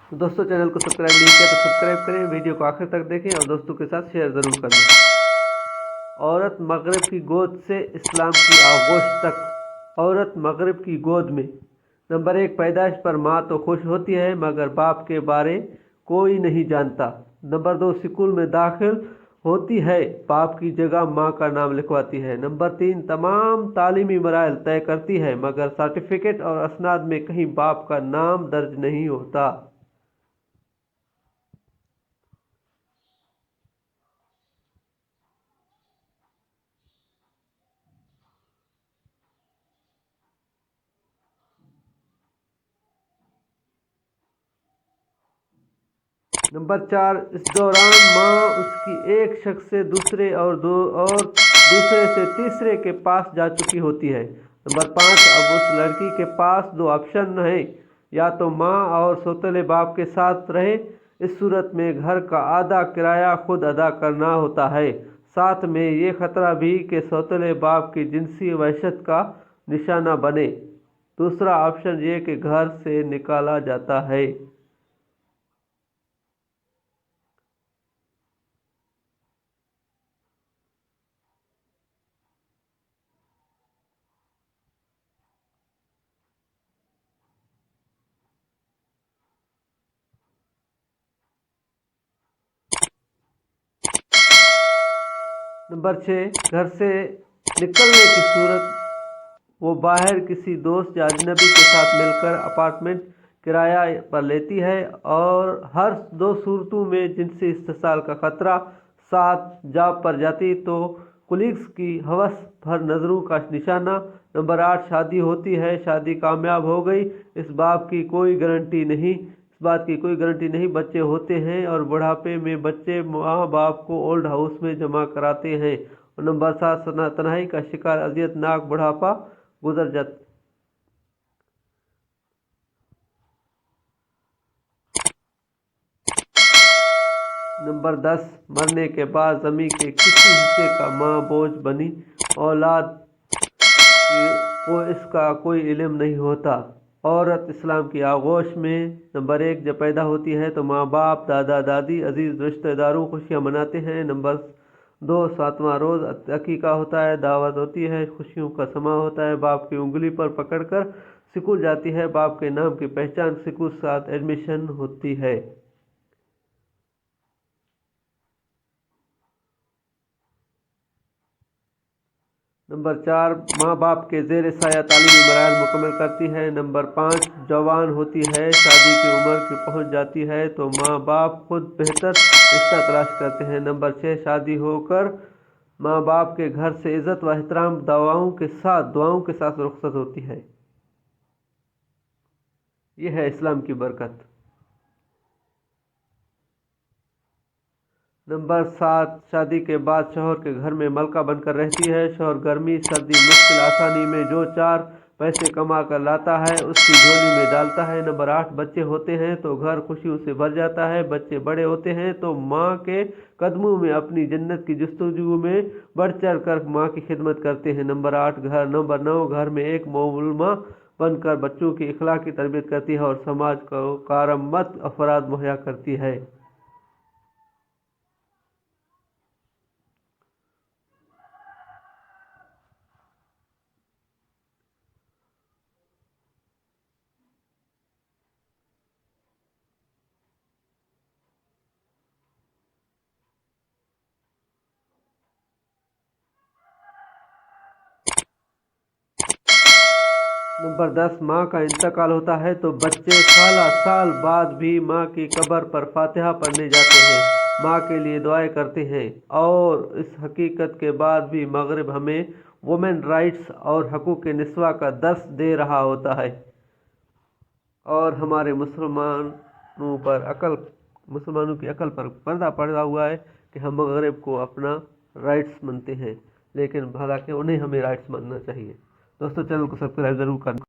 तो दोस्तों चैनल को सब्सक्राइब नहीं किया तो सब्सक्राइब करें, वीडियो को आखिर तक देखें और दोस्तों के साथ शेयर ज़रूर कर दें। औरत मगरिब की गोद से इस्लाम की आगोश तक। औरत मगरिब की गोद में। नंबर 1, पैदाइश पर माँ तो खुश होती है मगर बाप के बारे कोई नहीं जानता। नंबर 2, स्कूल में दाखिल होती है, बाप की जगह माँ का नाम लिखवाती है। नंबर 3, तमाम तालीमी मराइल तय करती है मगर सर्टिफिकेट और असनाद में कहीं बाप का नाम दर्ज नहीं होता। नंबर 4, इस दौरान माँ उसकी एक शख्स से दूसरे और दूसरे से तीसरे के पास जा चुकी होती है। नंबर 5, अब उस लड़की के पास 2 ऑप्शन हैं, या तो माँ और सौतेले बाप के साथ रहे। इस सूरत में घर का आधा किराया खुद अदा करना होता है, साथ में ये खतरा भी कि सौतेले बाप की जिनसी वहशत का निशाना बने। दूसरा ऑप्शन ये कि घर से निकाला जाता है। नंबर 6, घर से निकलने की सूरत वो बाहर किसी दोस्त या अजनबी के साथ मिलकर अपार्टमेंट किराया पर लेती है और हर 2 सूरतों में जिनसे इस्तेसाल का खतरा। साथ जॉब पर जाती तो कुलीग्स की हवस भर नज़रों का निशाना। नंबर 8, शादी होती है, शादी कामयाब हो गई, इस बात की कोई गारंटी नहीं, बच्चे होते हैं और बुढ़ापे में बच्चे माँ बाप को ओल्ड हाउस में जमा कराते हैं। और नंबर 7, तन्हाई का शिकार अजियतनाक बुढ़ापा गुजर जाता। नंबर 10, मरने के बाद ज़मीन के किसी हिस्से का माँ बोझ बनी औलाद को इसका कोई इल्म नहीं होता। औरत इस्लाम की आगोश में। नंबर 1, जब पैदा होती है तो माँ बाप, दादा दादी, अजीज़ रिश्तेदारों खुशियाँ मनाते हैं। नंबर 2, 7वां रोज़ अकीका होता है, दावत होती है, खुशियों का समा होता है, बाप की उंगली पर पकड़कर स्कूल जाती है, बाप के नाम की पहचान, स्कूल साथ एडमिशन होती है। नंबर 4, माँ बाप के ज़ेर साया तालीमी मराहल मुकम्मल करती है। नंबर 5, जवान होती है, शादी की उम्र की पहुँच जाती है तो माँ बाप खुद बेहतर रिश्ता तलाश करते हैं। नंबर 6, शादी होकर माँ बाप के घर से इज़्ज़त व एहतराम दुआओं के साथ रुखसत होती है। यह है इस्लाम की बरकत। नंबर 7, शादी के बाद शौहर के घर में मलका बनकर रहती है। शौहर गर्मी सर्दी मुश्किल आसानी में जो 4 पैसे कमा कर लाता है उसकी झोली में डालता है। नंबर 8, बच्चे होते हैं तो घर खुशियों से भर जाता है, बच्चे बड़े होते हैं तो माँ के कदमों में अपनी जन्नत की जस्तजू में बढ़ चढ़ कर माँ की खिदमत करते हैं। नंबर 9, घर में एक मौलमा बनकर बच्चों की इखलाक की तरबियत करती है और समाज को कारआमद अफराद मुहैया करती है। नंबर 10, माँ का इंतकाल होता है तो बच्चे साल बाद भी माँ की कब्र पर फातिहा पढ़ने जाते हैं, माँ के लिए दुआएं करते हैं। और इस हकीकत के बाद भी मगरिब हमें वुमेन राइट्स और हकूक़ निस्वा का दर्स दे रहा होता है और हमारे मुसलमानों की अकल पर पर्दा पड़ा हुआ है कि हम मगरिब को अपना राइट्स मानते हैं, लेकिन हालांकि उन्हें हमें राइट्स मानना चाहिए। दोस्तों चैनल को सब्सक्राइब ज़रूर करना।